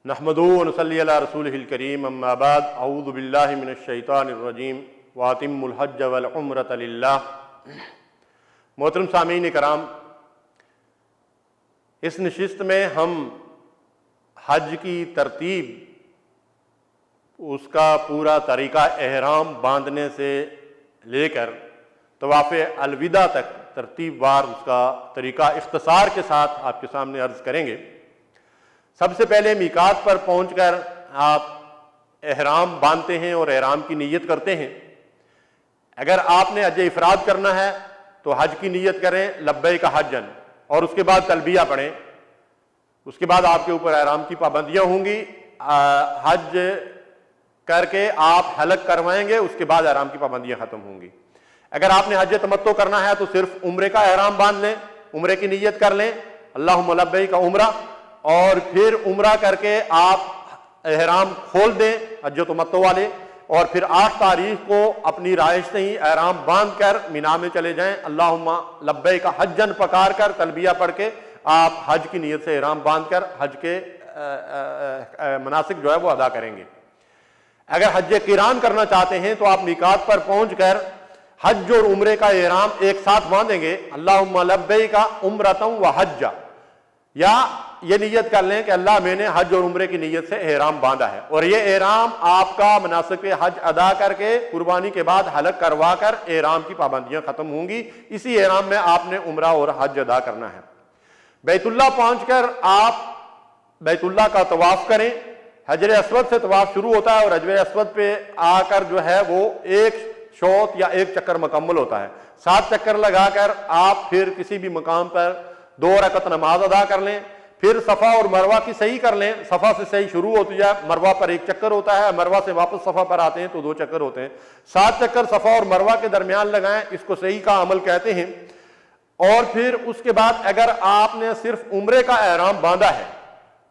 نحمدہ ونصلی علی رسولہ الکریم اما بعد اعوذ باللہ من الشیطان الرجیم واتموا الحج والعمرۃ للہ۔ محترم سامعین کرام، اس نشست میں ہم حج کی ترتیب، اس کا پورا طریقہ احرام باندھنے سے لے کر طواف الوداع تک ترتیب وار اس کا طریقہ اختصار کے ساتھ آپ کے سامنے عرض کریں گے۔ سب سے پہلے میقات پر پہنچ کر آپ احرام باندھتے ہیں اور احرام کی نیت کرتے ہیں۔ اگر آپ نے حج افراد کرنا ہے تو حج کی نیت کریں لبیک حجن، اور اس کے بعد تلبیہ پڑھیں۔ اس کے بعد آپ کے اوپر احرام کی پابندیاں ہوں گی۔ حج کر کے آپ حلق کروائیں گے، اس کے بعد احرام کی پابندیاں ختم ہوں گی۔ اگر آپ نے حج تمتع کرنا ہے تو صرف عمرے کا احرام باندھ لیں، عمرے کی نیت کر لیں اللہم لبیک عمرہ، اور پھر عمرہ کر کے آپ احرام کھول دیں حج تمتع والے، اور پھر 8 تاریخ کو اپنی رہائش سے ہی احرام باندھ کر مینا میں چلے جائیں۔ اللہم لبیک حجن پکار کر تلبیہ پڑھ کے آپ حج کی نیت سے احرام باندھ کر حج کے مناسک جو ہے وہ ادا کریں گے۔ اگر حج قران کرنا چاہتے ہیں تو آپ میقات پر پہنچ کر حج اور عمرے کا احرام ایک ساتھ باندھیں گے اللہم لبیک عمرۃ و حج، یا یہ نیت کر لیں کہ اللہ میں نے حج اور عمرے کی نیت سے احرام باندھا ہے، اور یہ احرام آپ کا مناسک حج ادا کر کے قربانی کے بعد حلق کروا کر احرام کی پابندیاں ختم ہوں گی۔ اسی احرام میں آپ نے عمرہ اور حج ادا کرنا ہے۔ بیت اللہ پہنچ کر آپ بیت اللہ کا طواف کریں۔ حجر اسود سے طواف شروع ہوتا ہے اور حجر اسود پہ آ کر جو ہے وہ ایک شوط یا ایک چکر مکمل ہوتا ہے۔ 7 چکر لگا کر آپ پھر کسی بھی مقام پر 2 رکعت نماز ادا کر لیں۔ پھر صفا اور مروہ کی صحیح کر لیں۔ صفا سے صحیح شروع ہوتی ہے، مروہ پر 1 چکر ہوتا ہے، مروہ سے واپس صفا پر آتے ہیں تو 2 چکر ہوتے ہیں۔ 7 چکر صفا اور مروہ کے درمیان لگائیں، اس کو صحیح کا عمل کہتے ہیں۔ اور پھر اس کے بعد اگر آپ نے صرف عمرے کا احرام باندھا ہے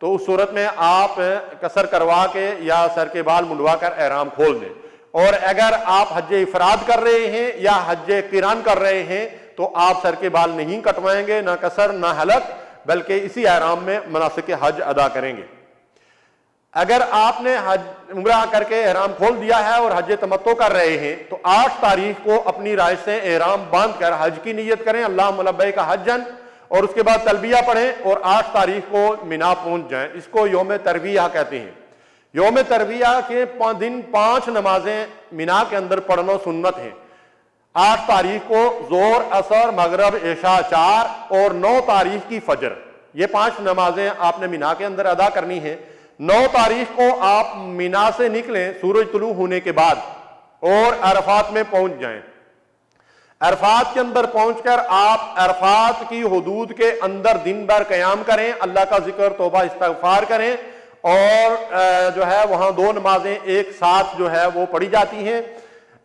تو اس صورت میں آپ قصر کروا کے یا سر کے بال منڈوا کر احرام کھول دیں۔ اور اگر آپ حج افراد کر رہے ہیں یا حج قران کر رہے ہیں تو آپ سر کے بال نہیں کٹوائیں گے، نہ قصر نہ حلق، بلکہ اسی احرام میں مناسک حج ادا کریں گے۔ اگر آپ نے حج عمرہ کر کے احرام کھول دیا ہے اور حج تمتع کر رہے ہیں تو 8 تاریخ کو اپنی رہائش سے احرام باندھ کر حج کی نیت کریں اللہم لبیک حجن، اور اس کے بعد تلبیہ پڑھیں اور 8 تاریخ کو مینا پہنچ جائیں۔ اس کو یوم ترویہ کہتے ہیں۔ یوم ترویہ کے دن 5 نمازیں مینا کے اندر پڑھنا سنت ہے۔ 8 تاریخ کو ظہر، عصر، مغرب، عشاء 4 اور 9 تاریخ کی فجر، یہ 5 نمازیں آپ نے مینا کے اندر ادا کرنی ہیں۔ 9 تاریخ کو آپ مینا سے نکلیں سورج طلوع ہونے کے بعد اور عرفات میں پہنچ جائیں۔ عرفات کے اندر پہنچ کر آپ عرفات کی حدود کے اندر دن بھر قیام کریں، اللہ کا ذکر، توبہ، استغفار کریں، اور جو ہے وہاں 2 نمازیں ایک ساتھ جو ہے وہ پڑھی جاتی ہیں۔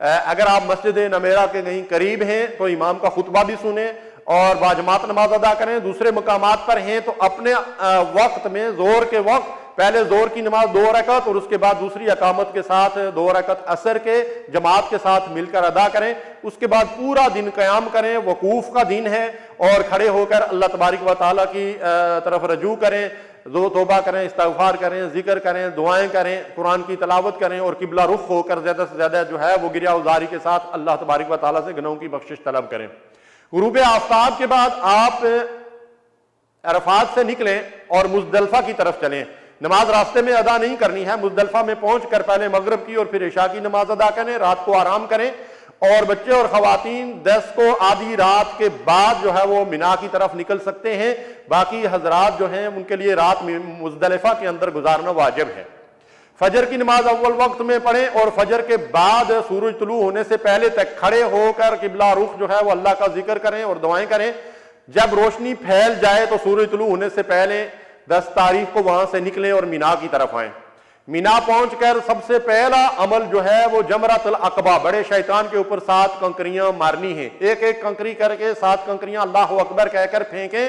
اگر آپ مسجد نمیرہ کے کہیں قریب ہیں تو امام کا خطبہ بھی سنیں اور باجماعت نماز ادا کریں۔ دوسرے مقامات پر ہیں تو اپنے وقت میں ظہر کے وقت پہلے ظہر کی نماز 2 رکعت اور اس کے بعد دوسری اقامت کے ساتھ 2 رکعت عصر کے جماعت کے ساتھ مل کر ادا کریں۔ اس کے بعد پورا دن قیام کریں، وقوف کا دن ہے، اور کھڑے ہو کر اللہ تبارک و تعالیٰ کی طرف رجوع کریں، توبہ کریں، استغفار کریں، ذکر کریں، دعائیں کریں، قرآن کی تلاوت کریں، اور قبلہ رخ ہو کر زیادہ سے زیادہ جو ہے وہ گریہ وزاری کے ساتھ اللہ تبارک و تعالیٰ سے گناہوں کی بخشش طلب کریں۔ غروب آفتاب کے بعد آپ عرفات سے نکلیں اور مزدلفہ کی طرف چلیں۔ نماز راستے میں ادا نہیں کرنی ہے، مزدلفہ میں پہنچ کر پہلے مغرب کی اور پھر عشاء کی نماز ادا کریں، رات کو آرام کریں، اور بچے اور خواتین 10 کو آدھی رات کے بعد جو ہے وہ مینا کی طرف نکل سکتے ہیں۔ باقی حضرات جو ہیں ان کے لیے رات مزدلفہ کے اندر گزارنا واجب ہے۔ فجر کی نماز اول وقت میں پڑھیں، اور فجر کے بعد سورج طلوع ہونے سے پہلے تک کھڑے ہو کر قبلہ رخ جو ہے وہ اللہ کا ذکر کریں اور دعائیں کریں۔ جب روشنی پھیل جائے تو سورج طلوع ہونے سے پہلے 10 تاریخ کو وہاں سے نکلیں اور مینا کی طرف آئیں۔ مینا پہنچ کر سب سے پہلا عمل جو ہے وہ جمرۃ العقبہ، بڑے شیطان کے اوپر 7 کنکریاں مارنی ہیں۔ ایک ایک کنکری کر کے 7 کنکریاں اللہ اکبر کہہ کر پھینکیں،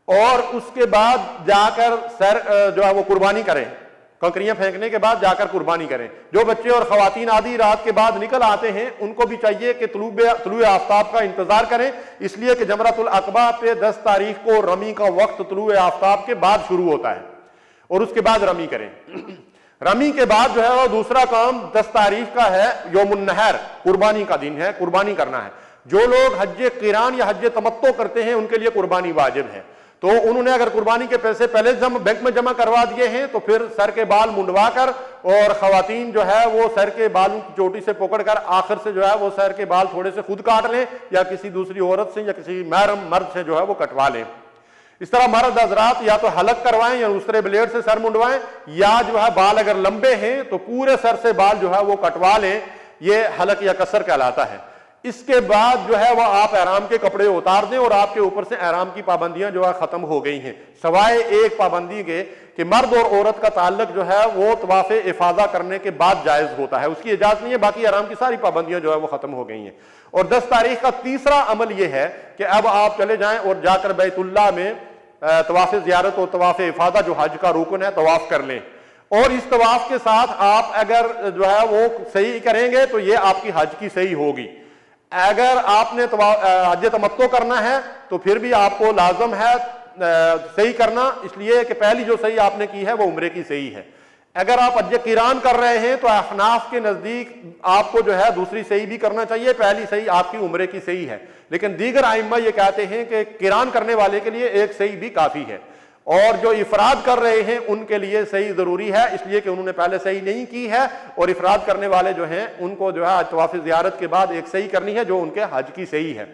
اور اس کے بعد جا کر سر جو ہے وہ قربانی کریں۔ کنکریاں پھینکنے کے بعد جا کر قربانی کریں۔ جو بچے اور خواتین آدھی رات کے بعد نکل آتے ہیں ان کو بھی چاہیے کہ طلوع آفتاب کا انتظار کریں، اس لیے کہ جمرۃ العقبہ پہ 10 تاریخ کو رمی کا وقت طلوع آفتاب کے بعد شروع ہوتا ہے، اور اس کے بعد رمی کریں۔ رمی کے بعد جو ہے وہ دوسرا کام 10 تاریخ کا ہے، یوم النحر، قربانی کا دن ہے، قربانی کرنا ہے۔ جو لوگ حج قران یا حج تمتع کرتے ہیں ان کے لیے قربانی واجب ہے، تو انہوں نے اگر قربانی کے پیسے پہلے بینک میں جمع کروا دیے ہیں تو پھر سر کے بال منڈوا کر، اور خواتین جو ہے وہ سر کے بالوں کی چوٹی سے پکڑ کر آخر سے جو ہے وہ سر کے بال تھوڑے سے خود کاٹ لیں، یا کسی دوسری عورت سے یا کسی محرم مرد سے جو ہے وہ کٹوا لیں۔ اس طرح مرد حضرات یا تو حلق کروائیں یا دوسرے بلیڈ سے سر منڈوائیں، یا جو ہے بال اگر لمبے ہیں تو پورے سر سے بال جو ہے وہ کٹوا لیں، یہ حلق یا قصر کہلاتا ہے۔ اس کے بعد جو ہے وہ آپ احرام کے کپڑے اتار دیں، اور آپ کے اوپر سے احرام کی پابندیاں جو ہے ختم ہو گئی ہیں، سوائے ایک پابندی کے کہ مرد اور عورت کا تعلق جو ہے وہ طواف افاضہ کرنے کے بعد جائز ہوتا ہے، اس کی اجازت نہیں ہے، باقی احرام کی ساری پابندیاں جو ہے وہ ختم ہو گئی ہیں۔ اور 10 تاریخ کا تیسرا عمل یہ ہے کہ اب آپ چلے جائیں اور جا کر بیت اللہ میں طواف زیارت اور طواف افاضہ جو حج کا رکن ہے طواف کر لیں، اور اس طواف کے ساتھ آپ اگر جو ہے وہ صحیح کریں گے تو یہ آپ کی حج کی صحیح ہوگی۔ اگر آپ نے حج تمتع کرنا ہے تو پھر بھی آپ کو لازم ہے صحیح کرنا، اس لیے کہ پہلی جو صحیح آپ نے کی ہے وہ عمرے کی صحیح ہے۔ اگر آپ حج قران کر رہے ہیں تو احناف کے نزدیک آپ کو جو ہے دوسری صحیح بھی کرنا چاہیے، پہلی صحیح آپ کی عمرے کی صحیح ہے، لیکن دیگر ائمہ یہ کہتے ہیں کہ قران کرنے والے کے لیے ایک صحیح بھی کافی ہے، اور جو افراد کر رہے ہیں ان کے لیے صحیح ضروری ہے، اس لیے کہ انہوں نے پہلے صحیح نہیں کی ہے، اور افراد کرنے والے جو ہیں ان کو جو ہے طواف زیارت کے بعد ایک صحیح کرنی ہے جو ان کے حج کی صحیح ہے۔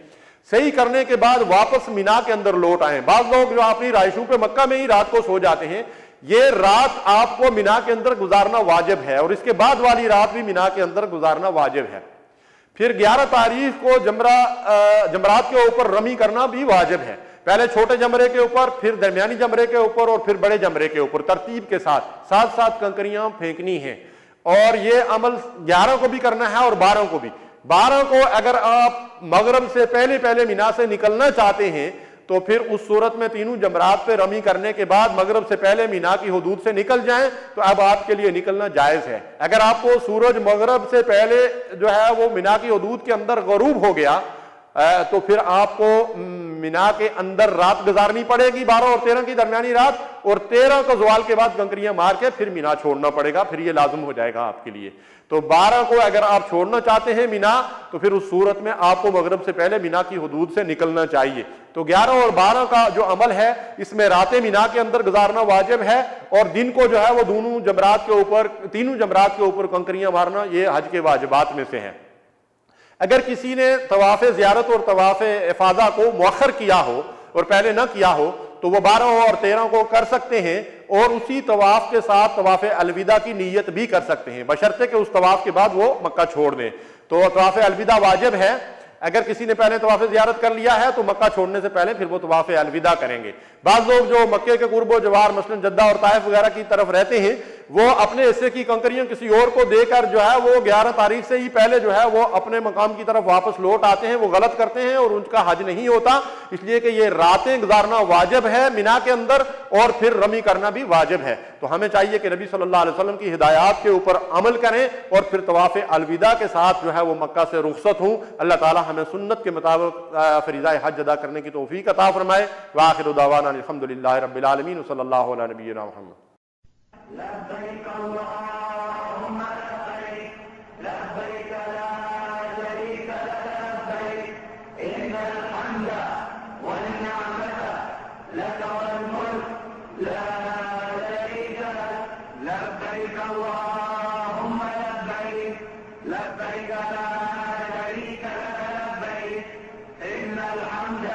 صحیح کرنے کے بعد واپس مینا کے اندر لوٹ آئیں۔ بعض لوگ جو اپنی رہائشوں پہ مکہ میں ہی رات کو سو جاتے ہیں، یہ رات آپ کو مینا کے اندر گزارنا واجب ہے، اور اس کے بعد والی رات بھی مینا کے اندر گزارنا واجب ہے۔ پھر 11 تاریخ کو جمرات کے اوپر رمی کرنا بھی واجب ہے، پہلے چھوٹے جمرے کے اوپر، پھر درمیانی جمرے کے اوپر، اور پھر بڑے جمرے کے اوپر، ترتیب کے ساتھ ساتھ ساتھ کنکریاں پھینکنی ہیں، اور یہ عمل 11 کو بھی کرنا ہے اور 12 کو بھی۔ 12 کو اگر آپ مغرب سے پہلے مینا سے نکلنا چاہتے ہیں تو پھر اس صورت میں تینوں جمرات پہ رمی کرنے کے بعد مغرب سے پہلے مینا کی حدود سے نکل جائیں تو اب آپ کے لیے نکلنا جائز ہے۔ اگر آپ کو سورج مغرب سے پہلے جو ہے وہ مینا کی حدود کے اندر غروب ہو گیا تو پھر آپ کو مینا کے اندر رات گزارنی پڑے گی، 12 اور 13 کی درمیانی رات، اور 13 کو زوال کے بعد کنکریاں مار کے پھر مینا چھوڑنا پڑے گا، پھر یہ لازم ہو جائے گا آپ کے لیے۔ تو 12 کو اگر آپ چھوڑنا چاہتے ہیں مینا تو پھر اس صورت میں آپ کو مغرب سے پہلے مینا کی حدود سے نکلنا چاہیے۔ تو 11 اور 12 کا جو عمل ہے اس میں راتیں مینا کے اندر گزارنا واجب ہے، اور دن کو جو ہے وہ تینوں جمرات کے اوپر کنکریاں مارنا یہ حج کے واجبات میں سے ہے۔ اگر کسی نے طواف زیارت اور طواف افاضہ کو مؤخر کیا ہو اور پہلے نہ کیا ہو تو وہ 12 اور 13 کو کر سکتے ہیں، اور اسی طواف کے ساتھ طواف الوداع کی نیت بھی کر سکتے ہیں، بشرطے کہ اس طواف کے بعد وہ مکہ چھوڑ دیں۔ تو طواف الوداع واجب ہے، اگر کسی نے پہلے طواف زیارت کر لیا ہے تو مکہ چھوڑنے سے پہلے پھر وہ طواف الوداع کریں گے۔ بعض لوگ جو مکے کے قرب و جوار مثلاً جدہ اور طائف وغیرہ کی طرف رہتے ہیں وہ اپنے حصے کی کنکریاں کسی اور کو دے کر جو ہے وہ 11 تاریخ سے ہی پہلے جو ہے وہ اپنے مقام کی طرف واپس لوٹ آتے ہیں، وہ غلط کرتے ہیں اور ان کا حج نہیں ہوتا، اس لیے کہ یہ راتیں گزارنا واجب ہے مینا کے اندر، اور پھر رمی کرنا بھی واجب ہے۔ تو ہمیں چاہیے کہ نبی صلی اللہ علیہ وسلم کی ہدایات کے اوپر عمل کریں اور پھر طواف الوداع کے ساتھ جو ہے وہ مکہ سے رخصت ہوں۔ اللہ تعالی ہمیں سنت کے مطابق فریضہ حج ادا کرنے کی توفیق عطا فرمائے۔ وآخر دعوانا الحمدللہ رب العالمین وصلی اللہ علی نبینا محمد۔ لبيك اللهم لبيك لبيك لا شريك لك لبيك إن الحمد والنعمة لك والملك لا شريك لك لبيك اللهم لبيك لبيك لا شريك لك لبيك إن الحمد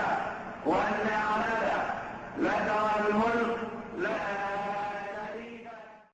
والنعمة لك والملك لا